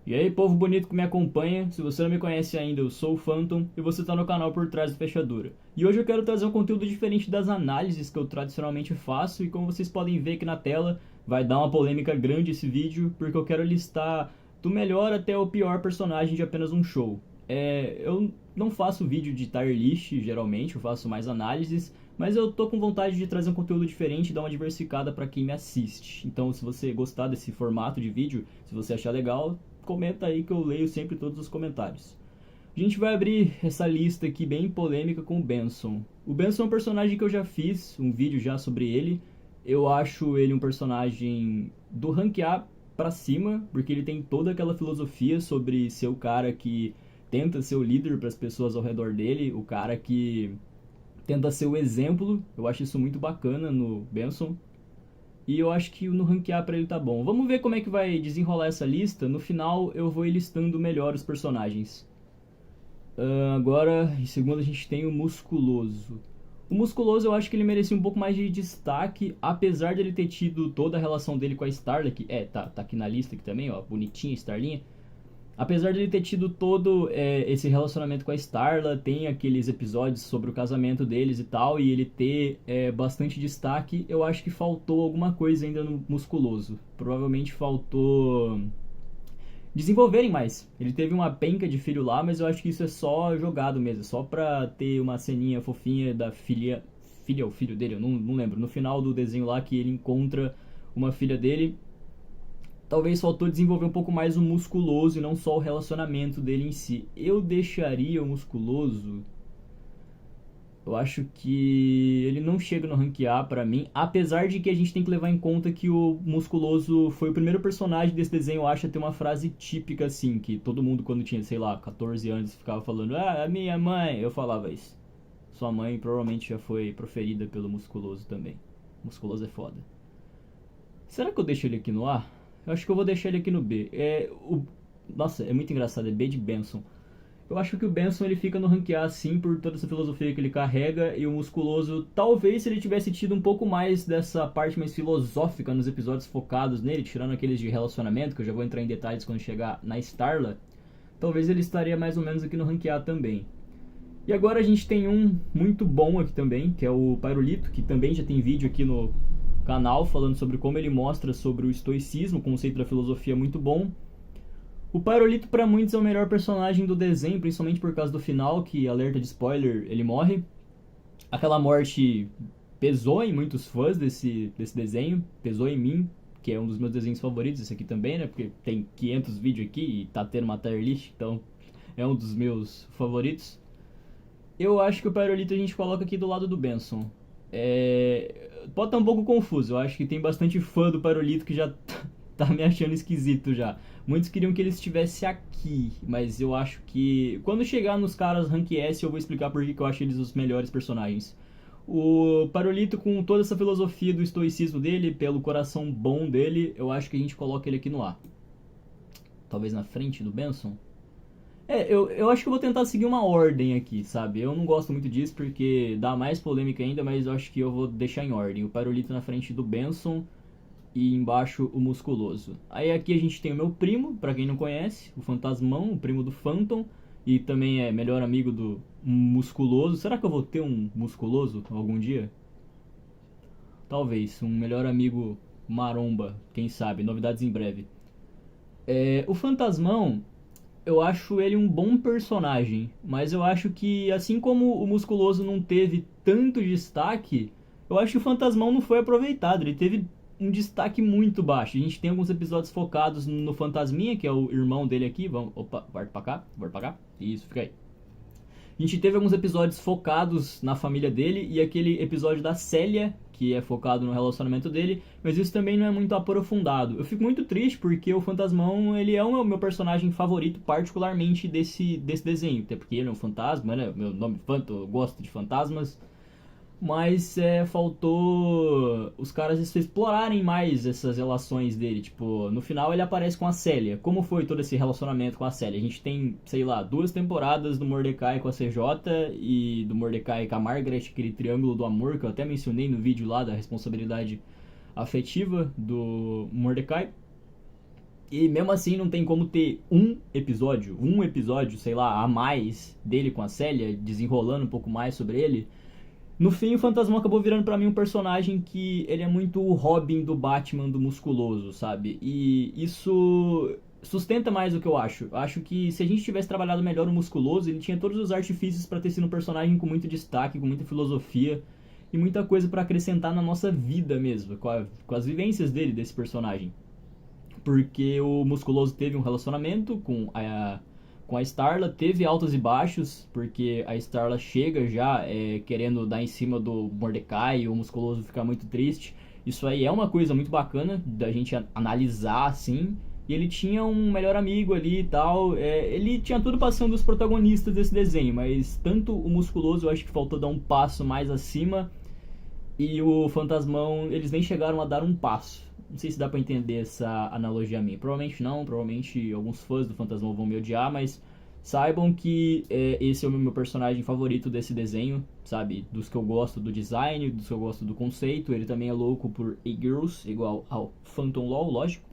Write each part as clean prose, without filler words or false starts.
E aí, povo bonito que me acompanha, se você não me conhece ainda, eu sou o Phantom e você está no canal Por Trás da Fechadura. E hoje eu quero trazer um conteúdo diferente das análises que eu tradicionalmente faço e como vocês podem ver aqui na tela, vai dar uma polêmica grande esse vídeo, porque eu quero listar do melhor até o pior personagem de apenas um show. Eu não faço vídeo de tier list, geralmente, eu faço mais análises, mas eu tô com vontade de trazer um conteúdo diferente e dar uma diversificada para quem me assiste. Então, se você gostar desse formato de vídeo, se você achar legal, comenta aí que eu leio sempre todos os comentários. A gente vai abrir essa lista aqui bem polêmica com o Benson. O Benson é um personagem que eu já fiz um vídeo já sobre ele. Eu acho ele um personagem do rank A pra cima, porque ele tem toda aquela filosofia sobre ser o cara que tenta ser o líder para as pessoas ao redor dele, o cara que tenta ser o exemplo. Eu acho isso muito bacana no Benson. E eu acho que no ranquear pra ele tá bom. Vamos ver como é que vai desenrolar essa lista. No final eu vou ir listando melhor os personagens. Agora, em segundo a gente tem o Musculoso. O Musculoso eu acho que ele merecia um pouco mais de destaque, apesar de ele ter tido toda a relação dele com a Starla, que tá aqui na lista aqui também, ó, bonitinha a Starlinha. Apesar de ele ter tido todo esse relacionamento com a Starla, tem aqueles episódios sobre o casamento deles e tal, e ele ter bastante destaque, eu acho que faltou alguma coisa ainda no Musculoso. Provavelmente faltou desenvolverem mais. Ele teve uma penca de filho lá, mas eu acho que isso é só jogado mesmo, só pra ter uma ceninha fofinha da filha ou filho dele, eu não lembro. No final do desenho lá que ele encontra uma filha dele, talvez faltou desenvolver um pouco mais o musculoso e não só o relacionamento dele em si. Eu deixaria o musculoso. Eu acho que ele não chega no rank A pra mim, apesar de que a gente tem que levar em conta que o Musculoso foi o primeiro personagem desse desenho, eu acho, a ter uma frase típica assim, que todo mundo quando tinha, sei lá, 14 anos ficava falando: "Ah, a minha mãe", eu falava isso. Sua mãe provavelmente já foi proferida pelo Musculoso também. Musculoso é foda. Será que eu deixo ele aqui no A? Eu acho que eu vou deixar ele aqui no B. Nossa, é muito engraçado, é B de Benson. Eu acho que o Benson ele fica no rank A sim por toda essa filosofia que ele carrega, e o Musculoso, talvez se ele tivesse tido um pouco mais dessa parte mais filosófica nos episódios focados nele, tirando aqueles de relacionamento, que eu já vou entrar em detalhes quando chegar na Starla, talvez ele estaria mais ou menos aqui no rank A também. E agora a gente tem um muito bom aqui também, que é o Pyrolito, que também já tem vídeo aqui no canal falando sobre como ele mostra sobre o estoicismo, conceito da filosofia muito bom. O Pyrolito para muitos é o melhor personagem do desenho, principalmente por causa do final, que alerta de spoiler, ele morre. Aquela morte pesou em muitos fãs desse desenho, pesou em mim, que é um dos meus desenhos favoritos, esse aqui também, né? Porque tem 500 vídeos aqui e tá tendo uma tier list, então é um dos meus favoritos. Eu acho que o Pyrolito a gente coloca aqui do lado do Benson. Pode estar um pouco confuso, eu acho que tem bastante fã do Pyrolito que já tá me achando esquisito já. Muitos queriam que ele estivesse aqui, mas eu acho que quando chegar nos caras Rank S eu vou explicar por que eu acho eles os melhores personagens. O Parolito, com toda essa filosofia do estoicismo dele, pelo coração bom dele, eu acho que a gente coloca ele aqui no A. Talvez na frente do Benson. Eu acho que eu vou tentar seguir uma ordem aqui, sabe? Eu não gosto muito disso porque dá mais polêmica ainda, mas eu acho que eu vou deixar em ordem. O Parolito na frente do Benson e embaixo o Musculoso. Aí aqui a gente tem o meu primo, pra quem não conhece, o Fantasmão, o primo do Phantom, e também é melhor amigo do Musculoso. Será que eu vou ter um Musculoso algum dia? Talvez, um melhor amigo maromba, quem sabe, novidades em breve. O Fantasmão, eu acho ele um bom personagem, mas eu acho que assim como o Musculoso não teve tanto destaque, eu acho que o Fantasmão não foi aproveitado, ele teve um destaque muito baixo. A gente tem alguns episódios focados no Fantasminha, que é o irmão dele aqui. Vamos, opa, volta pra cá. Isso, fica aí. A gente teve alguns episódios focados na família dele e aquele episódio da Célia, que é focado no relacionamento dele, mas isso também não é muito aprofundado. Eu fico muito triste porque o Fantasmão, ele é o meu personagem favorito, particularmente desse desenho, até porque ele é um fantasma, né? Meu nome é Phantom, eu gosto de fantasmas. Mas faltou os caras explorarem mais essas relações dele. Tipo, no final ele aparece com a Célia. Como foi todo esse relacionamento com a Célia? A gente tem, sei lá, 2 temporadas do Mordecai com a CJ e do Mordecai com a Margaret, aquele triângulo do amor que eu até mencionei no vídeo lá da responsabilidade afetiva do Mordecai. E mesmo assim não tem como ter um episódio, sei lá, a mais dele com a Célia, desenrolando um pouco mais sobre ele. No fim, o Fantasmão acabou virando pra mim um personagem que ele é muito o Robin do Batman do musculoso, sabe? E isso sustenta mais o que eu acho. Eu acho que se a gente tivesse trabalhado melhor o musculoso, ele tinha todos os artifícios pra ter sido um personagem com muito destaque, com muita filosofia e muita coisa pra acrescentar na nossa vida mesmo, com as vivências dele, desse personagem. Porque o musculoso teve um relacionamento com a Starla, teve altos e baixos, porque a Starla chega já querendo dar em cima do Mordecai e o musculoso fica muito triste. Isso aí é uma coisa muito bacana da gente analisar assim. E ele tinha um melhor amigo ali e tal. Ele tinha tudo passando dos protagonistas desse desenho, mas tanto o musculoso eu acho que faltou dar um passo mais acima. E o Fantasmão, eles nem chegaram a dar um passo. Não sei se dá pra entender essa analogia a mim. Provavelmente não, provavelmente alguns fãs do Fantasmão vão me odiar, mas saibam que esse é o meu personagem favorito desse desenho, sabe? Dos que eu gosto do design, dos que eu gosto do conceito. Ele também é louco por e-girls, igual ao Phantom Law, lógico.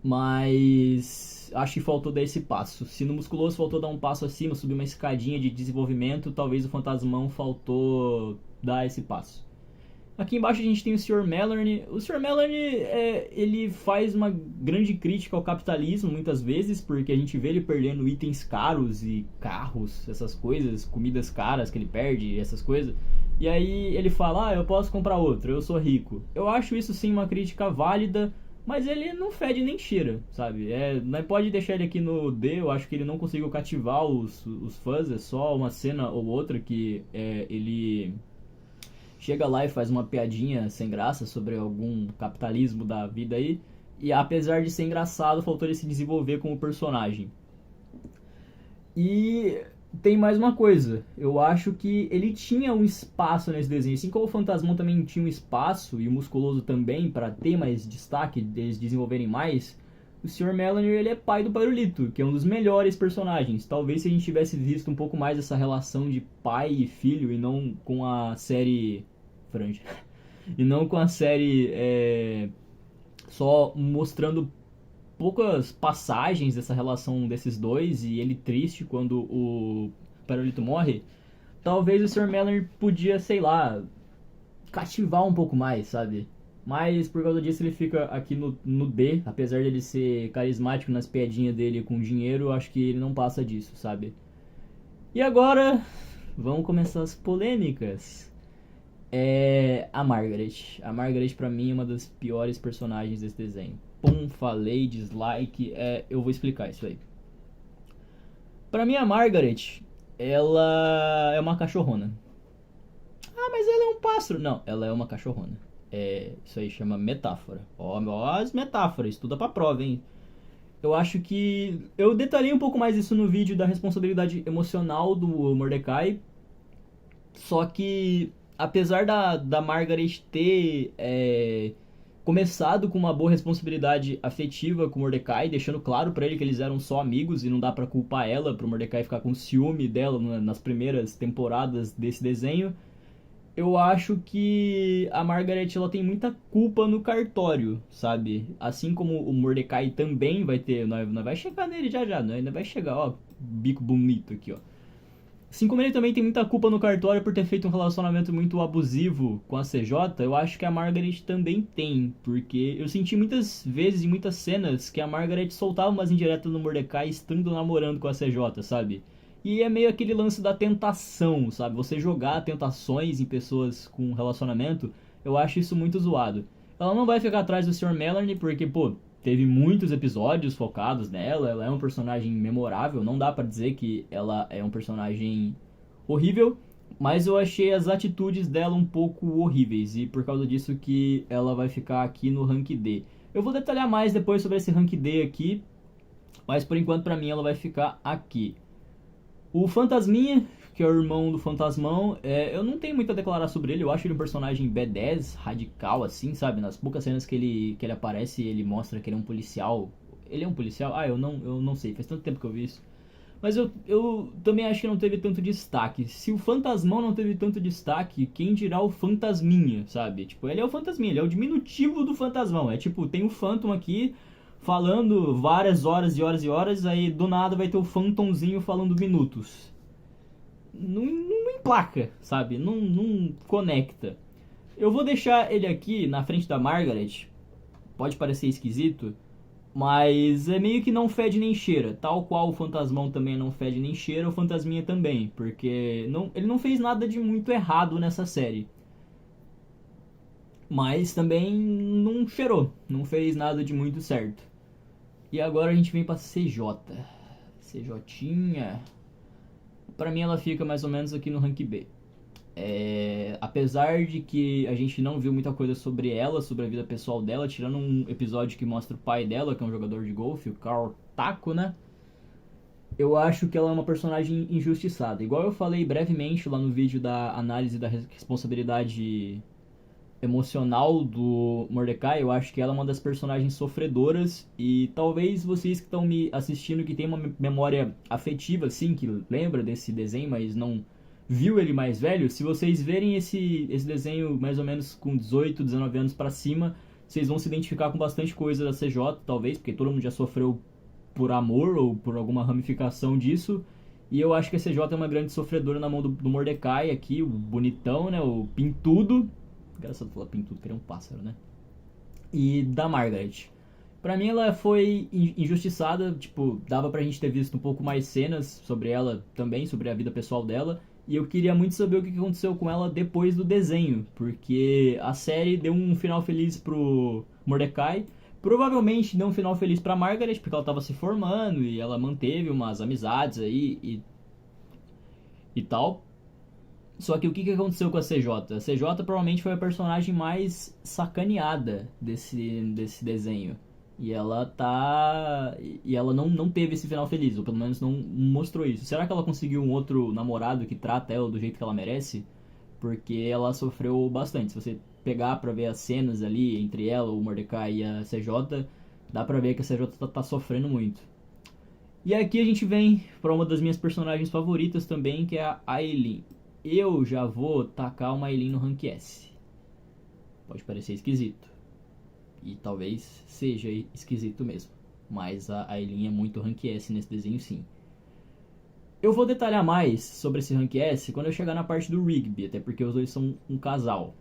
Mas acho que faltou dar esse passo. Se no musculoso faltou dar um passo acima, subir uma escadinha de desenvolvimento, talvez o Fantasmão faltou dar esse passo. Aqui embaixo a gente tem o Sr. Mallory. O Sr. Mallory, ele faz uma grande crítica ao capitalismo, muitas vezes, porque a gente vê ele perdendo itens caros e carros, essas coisas, comidas caras que ele perde, essas coisas. E aí ele fala, eu posso comprar outro, eu sou rico. Eu acho isso sim uma crítica válida, mas ele não fede nem cheira, sabe? Não pode deixar ele aqui no D, eu acho que ele não conseguiu cativar os fãs, é só uma cena ou outra que ele chega lá e faz uma piadinha sem graça sobre algum capitalismo da vida aí. E apesar de ser engraçado, faltou ele se desenvolver como personagem. E tem mais uma coisa. Eu acho que ele tinha um espaço nesse desenho. Assim como o Fantasmão também tinha um espaço, e o Musculoso também, para ter mais destaque, deles desenvolverem mais. O Sr. Melanie, ele é pai do Barulhito, que é um dos melhores personagens. Talvez se a gente tivesse visto um pouco mais essa relação de pai e filho, e não com a série Franja. E não com a série só mostrando poucas passagens dessa relação desses dois e ele triste quando o Parolito morre. Talvez o Sr. Melanie podia, sei lá, cativar um pouco mais, sabe? Mas por causa disso ele fica aqui no D, apesar dele ser carismático nas piadinhas dele com dinheiro, eu acho que ele não passa disso, sabe? E agora, vamos começar as polêmicas. A Margaret. A Margaret pra mim é uma das piores personagens desse desenho. Pum, falei, dislike, eu vou explicar isso aí. Pra mim a Margaret, ela é uma cachorrona. Ah, mas ela é um pássaro. Não, ela é uma cachorrona. Isso aí chama metáfora. Ó, as metáforas, estuda pra prova, hein? Eu acho que... Eu detalhei um pouco mais isso no vídeo da responsabilidade emocional do Mordecai. Só que, apesar da Margaret ter começado com uma boa responsabilidade afetiva com o Mordecai, deixando claro pra ele que eles eram só amigos e não dá pra culpar ela, pro Mordecai ficar com ciúme dela nas primeiras temporadas desse desenho, eu acho que a Margaret ela tem muita culpa no cartório, sabe? Assim como o Mordecai também vai ter, nós vai chegar nele já, ainda vai chegar, ó, bico bonito aqui, ó. Assim como ele também tem muita culpa no cartório por ter feito um relacionamento muito abusivo com a CJ, eu acho que a Margaret também tem, porque eu senti muitas vezes em muitas cenas que a Margaret soltava umas indiretas no Mordecai estando namorando com a CJ, sabe? E é meio aquele lance da tentação, sabe? Você jogar tentações em pessoas com um relacionamento, eu acho isso muito zoado. Ela não vai ficar atrás do Sr. Melanie porque, pô, teve muitos episódios focados nela, ela é um personagem memorável, não dá pra dizer que ela é um personagem horrível, mas eu achei as atitudes dela um pouco horríveis, e por causa disso que ela vai ficar aqui no rank D. Eu vou detalhar mais depois sobre esse rank D aqui, mas por enquanto pra mim ela vai ficar aqui. O Fantasminha, que é o irmão do Fantasmão, eu não tenho muito a declarar sobre ele. Eu acho ele um personagem B10, radical, assim, sabe? Nas poucas cenas que ele aparece, ele mostra que ele é um policial. Ele é um policial? Ah, eu não sei, faz tanto tempo que eu vi isso. Mas eu também acho que não teve tanto destaque. Se o Fantasmão não teve tanto destaque, quem dirá o Fantasminha, sabe? Tipo, ele é o Fantasminha, ele é o diminutivo do Fantasmão. É tipo, tem o Phantom aqui falando várias horas e horas e horas, aí do nada vai ter o Phantomzinho falando minutos. Não emplaca, sabe? Não conecta. Eu vou deixar ele aqui na frente da Margaret. Pode parecer esquisito, mas é meio que não fede nem cheira. Tal qual o Fantasmão também não fede nem cheira, o Fantasminha também. Porque ele não fez nada de muito errado nessa série. Mas também não cheirou. Não fez nada de muito certo. E agora a gente vem pra CJ. CJinha. Pra mim ela fica mais ou menos aqui no rank B. Apesar de que a gente não viu muita coisa sobre ela, sobre a vida pessoal dela, tirando um episódio que mostra o pai dela, que é um jogador de golfe, o Carl Taco, né? Eu acho que ela é uma personagem injustiçada. Igual eu falei brevemente lá no vídeo da análise da responsabilidade emocional do Mordecai, eu acho que ela é uma das personagens sofredoras. E talvez vocês que estão me assistindo, que tem uma memória afetiva, assim, que lembra desse desenho, mas não viu ele mais velho, se vocês verem esse desenho mais ou menos com 18, 19 anos pra cima, vocês vão se identificar com bastante coisa da CJ, talvez, porque todo mundo já sofreu por amor ou por alguma ramificação disso. E eu acho que a CJ é uma grande sofredora na mão do Mordecai aqui, o bonitão, né, o pintudo. Engraçado falar pintudo, que ele é um pássaro, né? E da Margaret. Pra mim ela foi injustiçada, tipo, dava pra gente ter visto um pouco mais cenas sobre ela também, sobre a vida pessoal dela. E eu queria muito saber o que aconteceu com ela depois do desenho, porque a série deu um final feliz pro Mordecai, provavelmente deu um final feliz pra Margaret, porque ela tava se formando e ela manteve umas amizades aí e tal. Só que o que aconteceu com a CJ? A CJ provavelmente foi a personagem mais sacaneada desse desenho. E ela tá. E ela não teve esse final feliz, ou pelo menos não mostrou isso. Será que ela conseguiu um outro namorado que trata ela do jeito que ela merece? Porque ela sofreu bastante. Se você pegar pra ver as cenas ali entre ela, o Mordecai e a CJ, dá pra ver que a CJ tá sofrendo muito. E aqui a gente vem pra uma das minhas personagens favoritas também, que é a Aileen. Eu já vou tacar uma Aileen no rank S. Pode parecer esquisito. E talvez seja esquisito mesmo. Mas a Aileen é muito rank S nesse desenho, sim. Eu vou detalhar mais sobre esse rank S quando eu chegar na parte do Rigby, até porque os dois são um casal.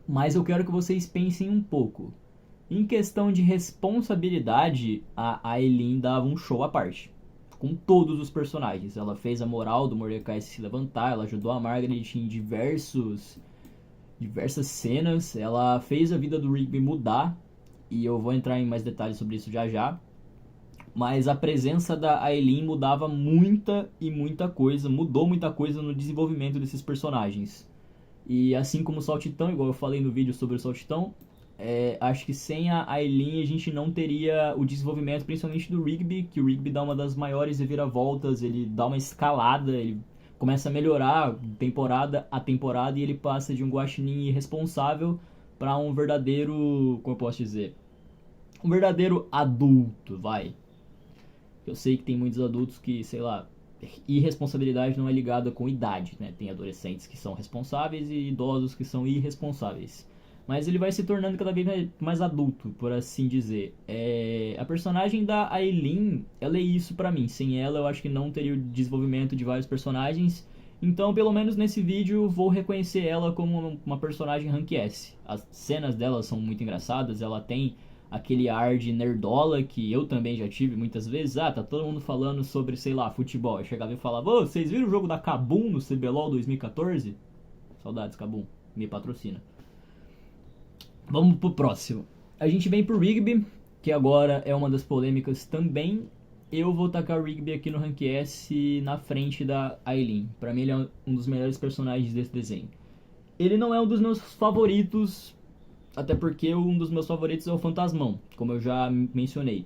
Mas eu quero que vocês pensem um pouco. Em questão de responsabilidade, a Aileen dava um show à parte. Com todos os personagens. Ela fez a moral do Mordecai se levantar, ela ajudou a Margaret em diversas cenas, ela fez a vida do Rigby mudar, e eu vou entrar em mais detalhes sobre isso já já. Mas a presença da Aileen mudava muita coisa, mudou muita coisa no desenvolvimento desses personagens. E assim como o Saltitão, igual eu falei no vídeo sobre o Saltitão, acho que sem a Aileen a gente não teria o desenvolvimento, principalmente do Rigby, que o Rigby dá uma das maiores reviravoltas, ele dá uma escalada, ele começa a melhorar temporada a temporada e ele passa de um guaxinim irresponsável para um verdadeiro, como eu posso dizer, um verdadeiro adulto, vai. Eu sei que tem muitos adultos que, sei lá, irresponsabilidade não é ligada com idade, né? Tem adolescentes que são responsáveis e idosos que são irresponsáveis. Mas ele vai se tornando cada vez mais adulto, por assim dizer. A personagem da Aileen, ela é isso pra mim. Sem ela, eu acho que não teria o desenvolvimento de vários personagens. Então, pelo menos nesse vídeo, vou reconhecer ela como uma personagem rank S. As cenas dela são muito engraçadas, ela tem aquele ar de nerdola que eu também já tive muitas vezes. Tá todo mundo falando sobre, sei lá, futebol. Eu chegava e falava, vocês viram o jogo da Kabum no CBLOL 2014? Saudades, Kabum, me patrocina. Vamos pro próximo. A gente vem pro Rigby, que agora é uma das polêmicas também. Eu vou tacar o Rigby aqui no rank S na frente da Aileen. Pra mim ele é um dos melhores personagens desse desenho. Ele não é um dos meus favoritos, até porque um dos meus favoritos é o Fantasmão, como eu já mencionei.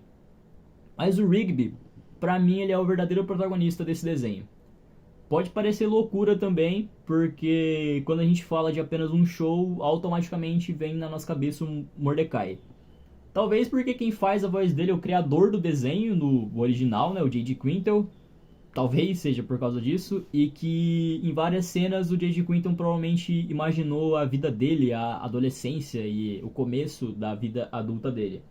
Mas o Rigby, pra mim ele é o verdadeiro protagonista desse desenho. Pode parecer loucura também, porque quando a gente fala de apenas um show, automaticamente vem na nossa cabeça um Mordecai. Talvez porque quem faz a voz dele é o criador do desenho, no original, né, o J.D. Quintel. talvez seja por causa disso, e que em várias cenas o J.J. Quinton provavelmente imaginou a vida dele, a adolescência e o começo da vida adulta dele.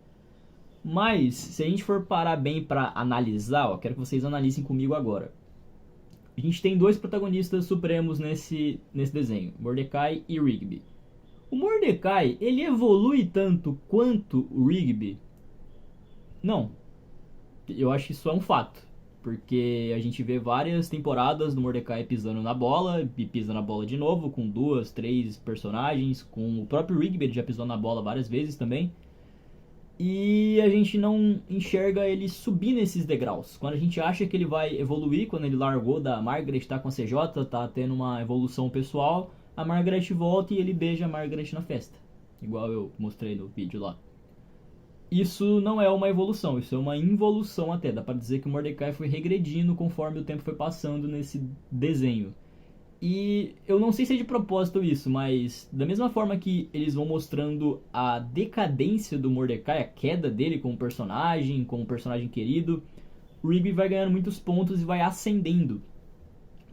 Mas, se a gente for parar bem pra analisar, ó, quero que vocês analisem comigo agora. A gente tem dois protagonistas supremos nesse desenho, Mordecai e Rigby. O Mordecai, ele evolui tanto quanto o Rigby? Não. Eu acho que isso é um fato. Porque a gente vê várias temporadas do Mordecai pisando na bola e pisa na bola de novo, com 2, 3 personagens, com o próprio Rigby, ele já pisou na bola várias vezes também. E a gente não enxerga ele subir nesses degraus. Quando a gente acha que ele vai evoluir, quando ele largou da Margaret, tá com a CJ, tá tendo uma evolução pessoal, a Margaret volta e ele beija a Margaret na festa. Igual eu mostrei no vídeo lá. Isso não é uma evolução, isso é uma involução até. Dá pra dizer que o Mordecai foi regredindo conforme o tempo foi passando nesse desenho. E eu não sei se é de propósito isso, mas da mesma forma que eles vão mostrando a decadência do Mordecai, a queda dele como personagem querido, o Rigby vai ganhando muitos pontos e vai ascendendo.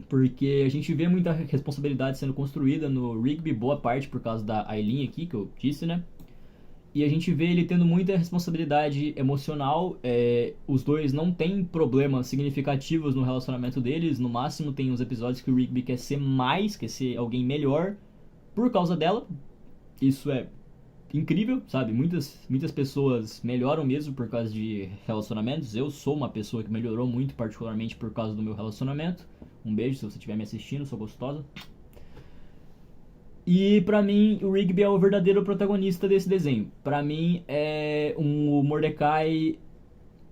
Porque a gente vê muita responsabilidade sendo construída no Rigby, boa parte por causa da Aileen aqui, que eu disse, né? E a gente vê ele tendo muita responsabilidade emocional. Os dois não têm problemas significativos no relacionamento deles. No máximo tem uns episódios que o Rigby quer ser mais, quer ser alguém melhor por causa dela. Isso é incrível, sabe? Muitas pessoas melhoram mesmo por causa de relacionamentos. Eu sou uma pessoa que melhorou muito, particularmente por causa do meu relacionamento. Um beijo se você estiver me assistindo, sou gostosa. E pra mim, o Rigby é o verdadeiro protagonista desse desenho. Pra mim, é o Mordecai...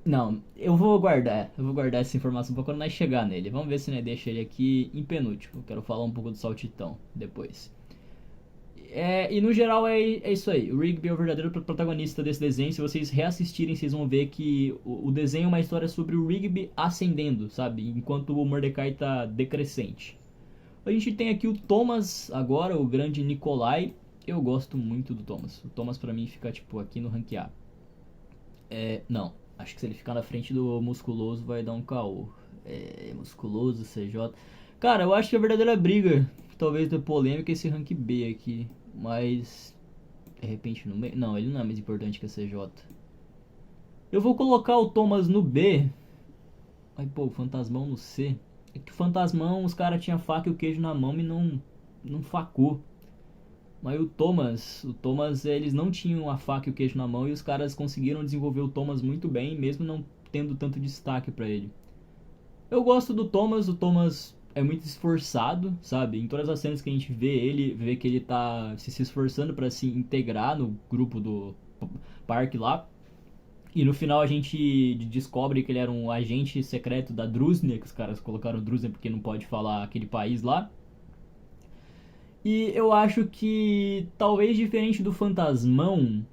Não, eu vou guardar essa informação pra quando nós chegar nele. Vamos ver se nós deixa ele aqui em penúltimo. Eu quero falar um pouco do Saltitão depois. E no geral é isso aí. O Rigby é o verdadeiro protagonista desse desenho. Se vocês reassistirem, vocês vão ver que o desenho é uma história sobre o Rigby ascendendo, sabe? Enquanto o Mordecai tá decrescente. A gente tem aqui o Thomas agora, o grande Nikolai. Eu gosto muito do Thomas. O Thomas pra mim fica tipo aqui no rank A. Não, acho que se ele ficar na frente do Musculoso vai dar um caô. Musculoso, CJ. Cara, eu acho que a verdadeira briga, talvez da polêmica, é esse rank B aqui. Mas, de repente no meio... Não, ele não é mais importante que a CJ. Eu vou colocar o Thomas no B. Ai, pô, o Fantasmão no C. É que o Fantasmão, os caras tinham faca e o queijo na mão e não facou. Mas o Thomas, eles não tinham a faca e o queijo na mão e os caras conseguiram desenvolver o Thomas muito bem, mesmo não tendo tanto destaque pra ele. Eu gosto do Thomas, o Thomas é muito esforçado, sabe? Em todas as cenas que a gente vê ele, vê que ele tá se esforçando pra se integrar no grupo do parque lá. E no final a gente descobre que ele era um agente secreto da Drusnia, que os caras colocaram Drusnia porque não pode falar aquele país lá. E eu acho que, talvez diferente do Fantasmão,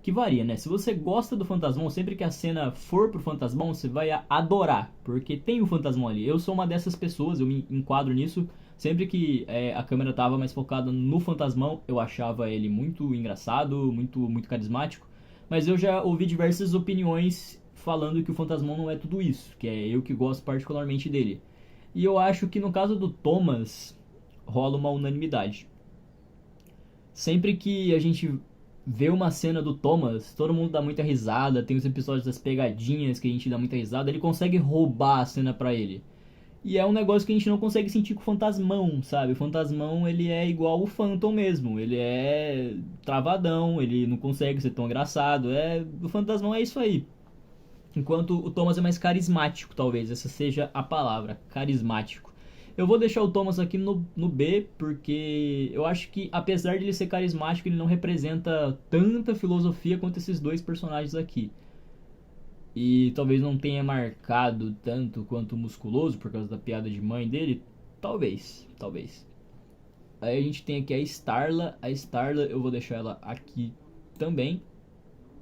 que varia, né? Se você gosta do Fantasmão, sempre que a cena for pro Fantasmão, você vai adorar, porque tem o Fantasmão ali. Eu sou uma dessas pessoas, eu me enquadro nisso. Sempre que a câmera tava mais focada no Fantasmão, eu achava ele muito engraçado, muito carismático. Mas eu já ouvi diversas opiniões falando que o Fantasmão não é tudo isso, que é eu que gosto particularmente dele. E eu acho que no caso do Thomas, rola uma unanimidade. Sempre que a gente vê uma cena do Thomas, todo mundo dá muita risada, tem os episódios das pegadinhas que a gente dá muita risada, ele consegue roubar a cena pra ele. E é um negócio que a gente não consegue sentir com o Fantasmão, sabe? O Fantasmão, ele é igual o Phantom mesmo. Ele é travadão, ele não consegue ser tão engraçado. O Fantasmão é isso aí. Enquanto o Thomas é mais carismático, talvez. Essa seja a palavra, carismático. Eu vou deixar o Thomas aqui no B, porque eu acho que, apesar de ele ser carismático, ele não representa tanta filosofia quanto esses dois personagens aqui. E talvez não tenha marcado tanto quanto o Musculoso por causa da piada de mãe dele. Talvez. Aí a gente tem aqui a Starla. A Starla eu vou deixar ela aqui também.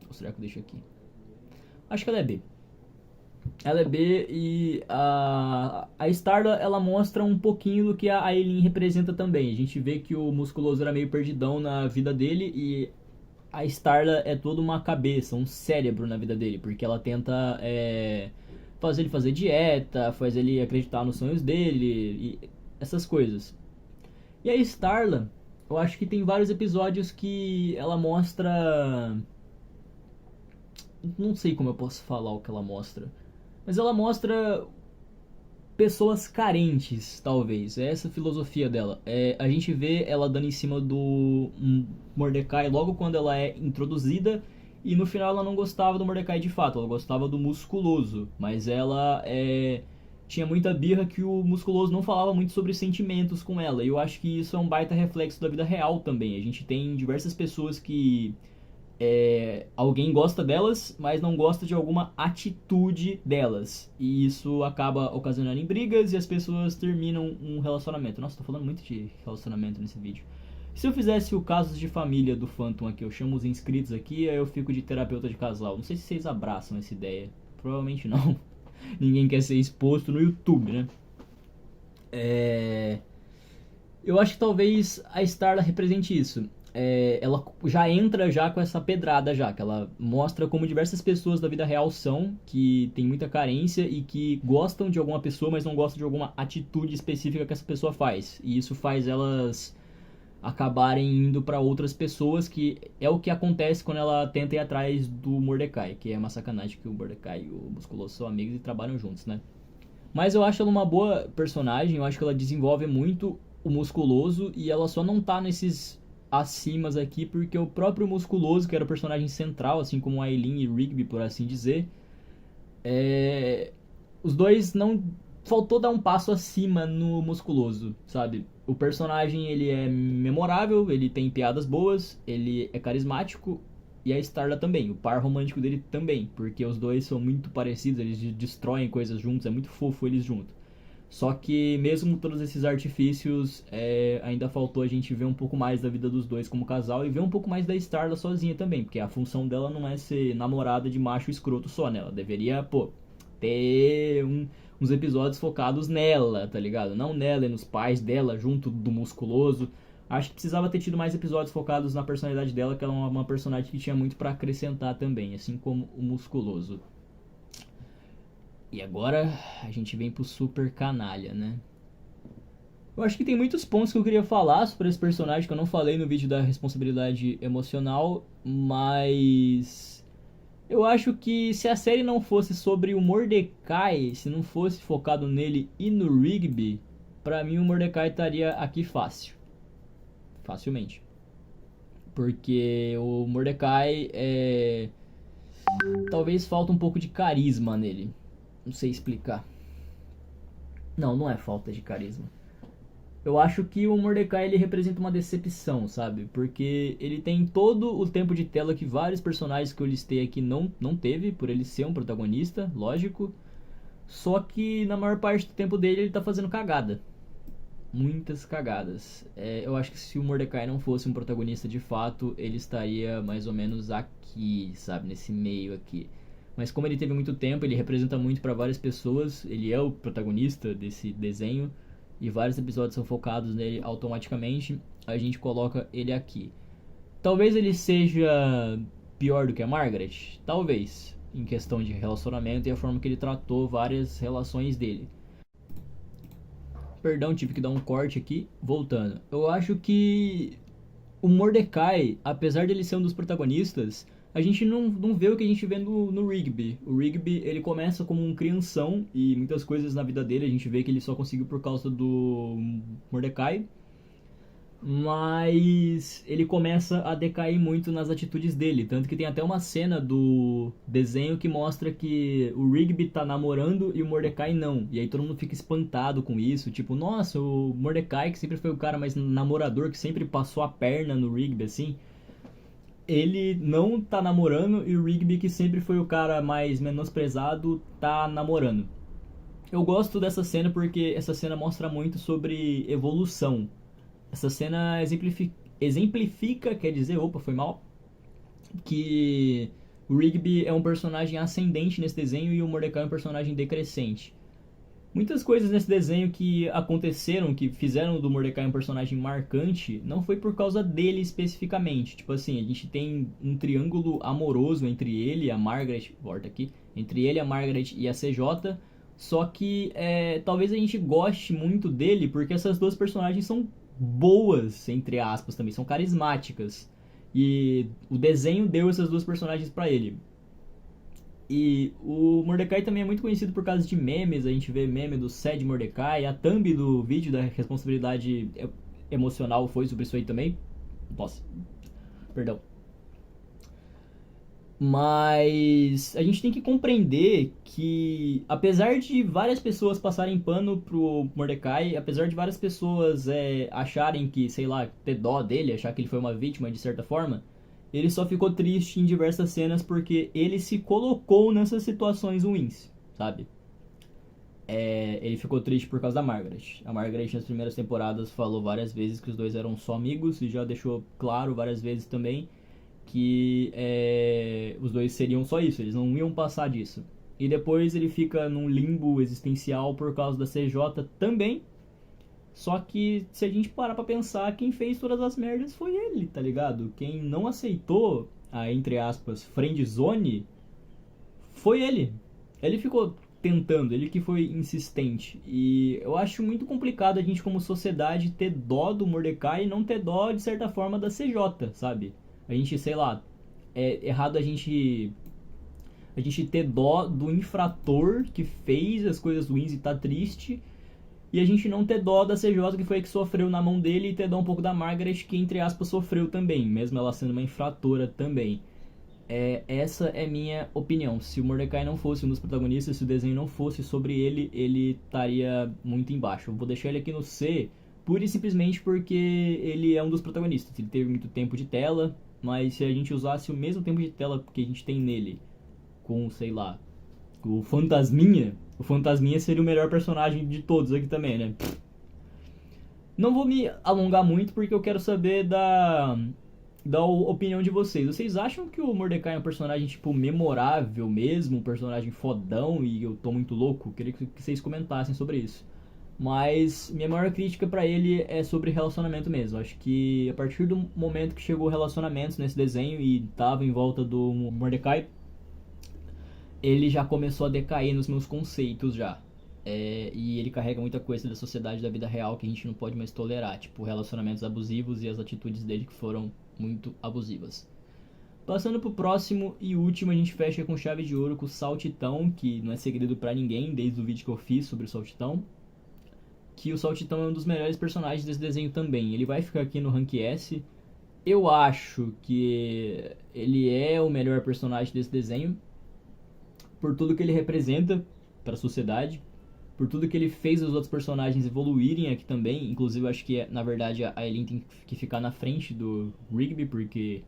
Ou será que eu deixo aqui? Acho que ela é B. Ela é B e a Starla, ela mostra um pouquinho do que a Aileen representa também. A gente vê que o Musculoso era meio perdidão na vida dele e a Starla é toda uma cabeça, um cérebro na vida dele, porque ela tenta faz ele fazer dieta, faz ele acreditar nos sonhos dele e essas coisas. E a Starla, eu acho que tem vários episódios que ela mostra. Não sei como eu posso falar o que ela mostra. Mas ela mostra pessoas carentes, talvez. É essa a filosofia dela. A gente vê ela dando em cima do Mordecai logo quando ela é introduzida. E no final ela não gostava do Mordecai de fato, ela gostava do musculoso. Mas ela tinha muita birra que o musculoso não falava muito sobre sentimentos com ela. E eu acho que isso é um baita reflexo da vida real também. A gente tem diversas pessoas que alguém gosta delas, mas não gosta de alguma atitude delas. E isso acaba ocasionando em brigas e as pessoas terminam um relacionamento. Nossa, tô falando muito de relacionamento nesse vídeo. Se eu fizesse o Casos de Família do Phantom aqui, eu chamo os inscritos aqui, aí eu fico de terapeuta de casal. Não sei se vocês abraçam essa ideia. Provavelmente não. Ninguém quer ser exposto no YouTube, né? Eu acho que talvez a Starla represente isso. Ela já entra já com essa pedrada já, que ela mostra como diversas pessoas da vida real são, que tem muita carência e que gostam de alguma pessoa, mas não gostam de alguma atitude específica que essa pessoa faz. E isso faz elas acabarem indo para outras pessoas, que é o que acontece quando ela tenta ir atrás do Mordecai, que é uma sacanagem que o Mordecai e o Musculoso são amigos e trabalham juntos, né? Mas eu acho ela uma boa personagem, eu acho que ela desenvolve muito o Musculoso e ela só não tá nesses acimas aqui porque o próprio Musculoso, que era o personagem central, assim como Aileen e Rigby, por assim dizer, os dois não faltou dar um passo acima no Musculoso, sabe? O personagem, ele é memorável, ele tem piadas boas, ele é carismático e a Starla também, o par romântico dele também, porque os dois são muito parecidos, eles destroem coisas juntos, é muito fofo eles juntos. Só que mesmo com todos esses artifícios, ainda faltou a gente ver um pouco mais da vida dos dois como casal e ver um pouco mais da Starla sozinha também, porque a função dela não é ser namorada de macho escroto só, né? Ela deveria, ter uns episódios focados nela, tá ligado? Não nela e nos pais dela, junto do Musculoso. Acho que precisava ter tido mais episódios focados na personalidade dela, que ela é uma personagem que tinha muito pra acrescentar também, assim como o Musculoso. E agora a gente vem pro super canalha, né? Eu acho que tem muitos pontos que eu queria falar sobre esse personagem que eu não falei no vídeo da responsabilidade emocional, mas eu acho que se a série não fosse sobre o Mordecai, se não fosse focado nele e no Rigby, pra mim o Mordecai estaria aqui fácil. Facilmente. Porque o Mordecai talvez falta um pouco de carisma nele. Não sei explicar. Não é falta de carisma. Eu acho que o Mordecai ele representa uma decepção, sabe? Porque ele tem todo o tempo de tela que vários personagens que eu listei aqui não teve, por ele ser um protagonista, lógico. Só que na maior parte do tempo dele ele tá fazendo cagada. Muitas cagadas. Eu acho que se o Mordecai não fosse um protagonista de fato, ele estaria mais ou menos aqui, sabe? Nesse meio aqui. Mas como ele teve muito tempo, ele representa muito para várias pessoas, ele é o protagonista desse desenho e vários episódios são focados nele automaticamente, a gente coloca ele aqui. Talvez ele seja pior do que a Margaret, talvez, em questão de relacionamento e a forma que ele tratou várias relações dele. Perdão, tive que dar um corte aqui, voltando. Eu acho que o Mordecai, apesar dele ser um dos protagonistas, a gente não vê o que a gente vê no Rigby. O Rigby, ele começa como um crianção e muitas coisas na vida dele a gente vê que ele só conseguiu por causa do Mordecai. Mas ele começa a decair muito nas atitudes dele. Tanto que tem até uma cena do desenho que mostra que o Rigby tá namorando e o Mordecai não. E aí todo mundo fica espantado com isso. Tipo, nossa, o Mordecai, que sempre foi o cara mais namorador, que sempre passou a perna no Rigby, assim, ele não tá namorando, e o Rigby, que sempre foi o cara mais menosprezado, tá namorando. Eu gosto dessa cena porque essa cena mostra muito sobre evolução. Essa cena exemplifica, quer dizer, foi mal, que o Rigby é um personagem ascendente nesse desenho e o Mordecai é um personagem decrescente. Muitas coisas nesse desenho que aconteceram, que fizeram do Mordecai um personagem marcante, não foi por causa dele especificamente. Tipo assim, a gente tem um triângulo amoroso entre ele e a Margaret, volta aqui, entre ele, a Margaret e a CJ, só que talvez a gente goste muito dele porque essas duas personagens são boas, entre aspas, também, são carismáticas. E o desenho deu essas duas personagens pra ele. E o Mordecai também é muito conhecido por causa de memes. A gente vê meme do Sad Mordecai. A thumb do vídeo da responsabilidade emocional foi sobre isso aí também. Nossa, perdão. Mas a gente tem que compreender que, apesar de várias pessoas passarem pano pro Mordecai, apesar de várias pessoas acharem que, sei lá, ter dó dele, achar que ele foi uma vítima de certa forma, ele só ficou triste em diversas cenas porque ele se colocou nessas situações ruins, sabe? Ele ficou triste por causa da Margaret. A Margaret nas primeiras temporadas falou várias vezes que os dois eram só amigos e já deixou claro várias vezes também que os dois seriam só isso, eles não iam passar disso. E depois ele fica num limbo existencial por causa da CJ também. Só que se a gente parar pra pensar, quem fez todas as merdas foi ele, tá ligado? Quem não aceitou a, entre aspas, friendzone foi ele. Ele ficou tentando, ele que foi insistente. E eu acho muito complicado a gente como sociedade ter dó do Mordecai e não ter dó, de certa forma, da CJ, sabe? A gente, sei lá, é errado a gente ter dó do infrator que fez as coisas ruins e tá triste, e a gente não ter dó da CJ que foi a que sofreu na mão dele, e ter dó um pouco da Margaret que, entre aspas, sofreu também, mesmo ela sendo uma infratora também. Essa é minha opinião. Se o Mordecai não fosse um dos protagonistas, se o desenho não fosse sobre ele, ele estaria muito embaixo. Eu vou deixar ele aqui no C, pura e simplesmente porque ele é um dos protagonistas. Ele teve muito tempo de tela, mas se a gente usasse o mesmo tempo de tela que a gente tem nele, com, sei lá, o Fantasminha seria o melhor personagem de todos aqui também, né? Não vou me alongar muito porque eu quero saber da opinião de vocês. Vocês acham que o Mordecai é um personagem, tipo, memorável mesmo? Um personagem fodão e eu tô muito louco? Queria que vocês comentassem sobre isso. Mas minha maior crítica pra ele é sobre relacionamento mesmo. Acho que a partir do momento que chegou relacionamentos nesse desenho e tava em volta do Mordecai, ele já começou a decair nos meus conceitos já. E ele carrega muita coisa da sociedade da vida real que a gente não pode mais tolerar, tipo relacionamentos abusivos e as atitudes dele que foram muito abusivas. Passando pro próximo e último, a gente fecha com chave de ouro com o Saltitão, que não é segredo pra ninguém desde o vídeo que eu fiz sobre o Saltitão, que o Saltitão é um dos melhores personagens desse desenho também. Ele vai ficar aqui no Rank S. Eu acho que ele é o melhor personagem desse desenho, por tudo que ele representa para a sociedade, por tudo que ele fez os outros personagens evoluírem aqui também. Inclusive, eu acho que, na verdade, a Eileen tem que ficar na frente do Rigby, porque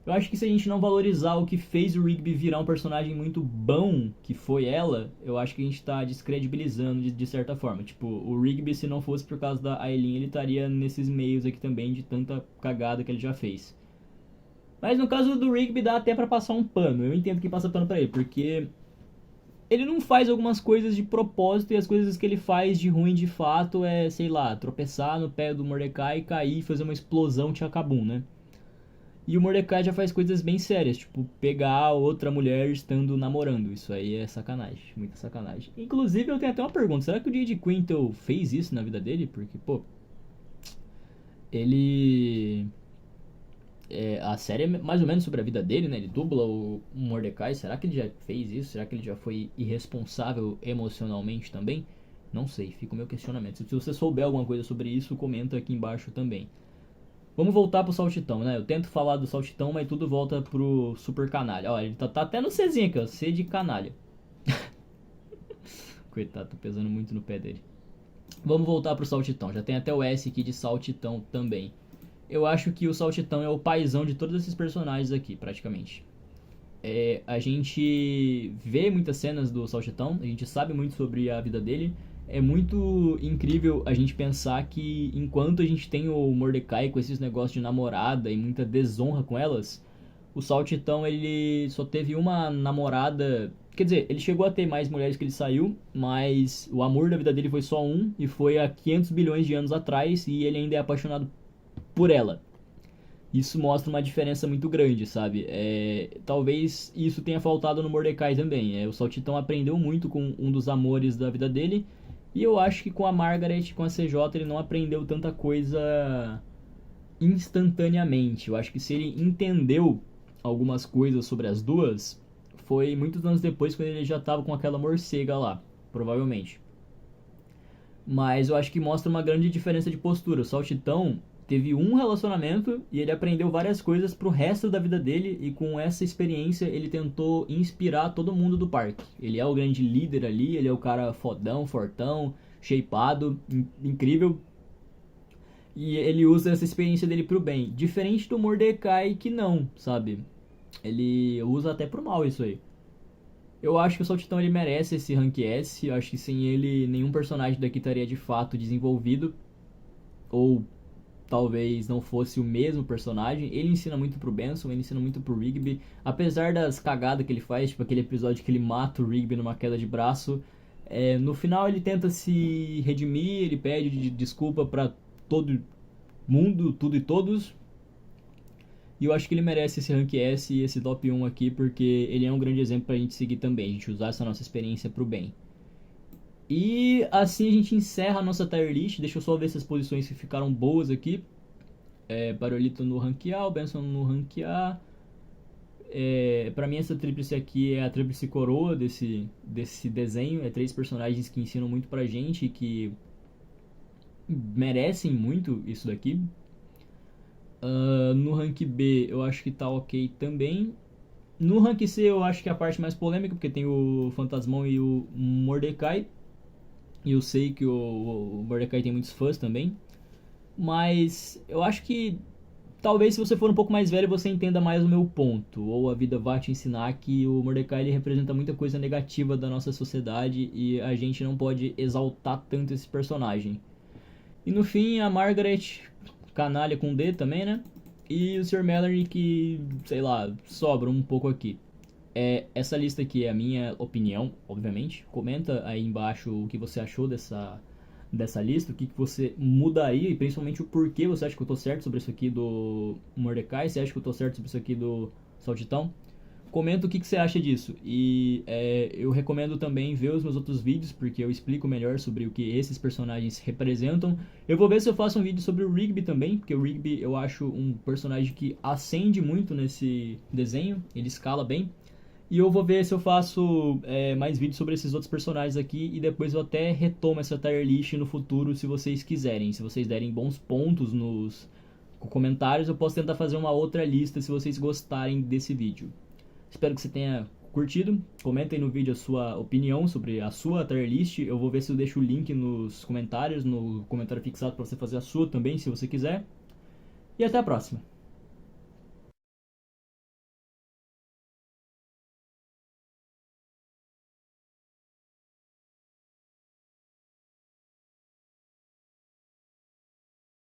eu acho que se a gente não valorizar o que fez o Rigby virar um personagem muito bom, que foi ela, eu acho que a gente tá descredibilizando de certa forma. Tipo, o Rigby, se não fosse por causa da Eileen, ele estaria nesses meios aqui também, de tanta cagada que ele já fez. Mas no caso do Rigby dá até pra passar um pano. Eu entendo que passa pano pra ele, porque ele não faz algumas coisas de propósito, e as coisas que ele faz de ruim de fato é, sei lá, tropeçar no pé do Mordecai, cair e fazer uma explosão tchacabum, né? E o Mordecai já faz coisas bem sérias, tipo pegar outra mulher estando namorando. Isso aí é sacanagem, muita sacanagem. Inclusive eu tenho até uma pergunta, será que o J.J. Quintel fez isso na vida dele? Porque, pô, ele... a série é mais ou menos sobre a vida dele, né? Ele dubla o Mordecai. Será que ele já fez isso? Será que ele já foi irresponsável emocionalmente também? Não sei, fica o meu questionamento. Se você souber alguma coisa sobre isso, comenta aqui embaixo também. Vamos voltar pro Saltitão, né? Eu tento falar do Saltitão, mas tudo volta pro Super Canalha. Ó, ele tá até no Czinho aqui, ó. C de canalha. Coitado, tô pesando muito no pé dele. Vamos voltar pro Saltitão. Já tem até o S aqui de Saltitão também. Eu acho que o Saltitão é o paizão de todos esses personagens aqui, praticamente. A gente vê muitas cenas do Saltitão, a gente sabe muito sobre a vida dele. É muito incrível a gente pensar que enquanto a gente tem o Mordecai com esses negócios de namorada e muita desonra com elas, o Saltitão ele só teve uma namorada Quer dizer, ele chegou a ter mais mulheres que ele saiu, mas o amor da vida dele foi só um, e foi há 500 bilhões de anos atrás, e ele ainda é apaixonado por ela. Isso mostra uma diferença muito grande, sabe? Talvez isso tenha faltado no Mordecai também. O Saltitão aprendeu muito com um dos amores da vida dele, e eu acho que com a Margaret, com a CJ, ele não aprendeu tanta coisa instantaneamente. Eu acho que se ele entendeu algumas coisas sobre as duas, foi muitos anos depois, quando ele já estava com aquela morcega lá, provavelmente. Mas eu acho que mostra uma grande diferença de postura. O Saltitão teve um relacionamento e ele aprendeu várias coisas pro resto da vida dele, e com essa experiência ele tentou inspirar todo mundo do parque. Ele é o grande líder ali, ele é o cara fodão, fortão, shapeado, incrível. E ele usa essa experiência dele pro bem. Diferente do Mordecai, que não, sabe? Ele usa até pro mal isso aí. Eu acho que o Saltitão ele merece esse Rank S. Eu acho que sem ele nenhum personagem daqui estaria de fato desenvolvido. Ou talvez não fosse o mesmo personagem. Ele ensina muito pro Benson, ele ensina muito pro Rigby. Apesar das cagadas que ele faz, tipo aquele episódio que ele mata o Rigby numa queda de braço. No final ele tenta se redimir, ele pede desculpa pra todo mundo, tudo e todos. E eu acho que ele merece esse Rank S e esse top 1 aqui, porque ele é um grande exemplo pra gente seguir também, a gente usar essa nossa experiência pro bem. E assim a gente encerra a nossa tier list. Deixa eu só ver se as posições que ficaram boas aqui. Barolito no Rank A, o Benson no Rank A. Pra mim essa tríplice aqui é a tríplice coroa desse desenho. É 3 personagens que ensinam muito pra gente e que merecem muito isso daqui. No rank B eu acho que tá ok também. No rank C eu acho que é a parte mais polêmica, porque tem o Fantasmão e o Mordecai. E eu sei que o Mordecai tem muitos fãs também. Mas eu acho que talvez se você for um pouco mais velho você entenda mais o meu ponto. Ou a vida vai te ensinar que o Mordecai ele representa muita coisa negativa da nossa sociedade e a gente não pode exaltar tanto esse personagem. E no fim a Margaret, canalha com D também, né? E o Sr. Mallory que, sei lá, sobra um pouco aqui. Essa lista aqui é a minha opinião, obviamente. Comenta aí embaixo o que você achou dessa lista, o que você mudaria e principalmente o porquê você acha que eu tô certo sobre isso aqui do Mordecai, você acha que eu tô certo sobre isso aqui do Saltitão. Comenta o que você acha disso. E eu recomendo também ver os meus outros vídeos, porque eu explico melhor sobre o que esses personagens representam. Eu vou ver se eu faço um vídeo sobre o Rigby também, porque o Rigby eu acho um personagem que ascende muito nesse desenho, ele escala bem. E eu vou ver se eu faço mais vídeos sobre esses outros personagens aqui, e depois eu até retomo essa tier list no futuro, se vocês quiserem. Se vocês derem bons pontos nos comentários, eu posso tentar fazer uma outra lista se vocês gostarem desse vídeo. Espero que você tenha curtido. Comenta aí no vídeo a sua opinião sobre a sua tier list. Eu vou ver se eu deixo o link nos comentários, no comentário fixado, para você fazer a sua também, se você quiser. E até a próxima.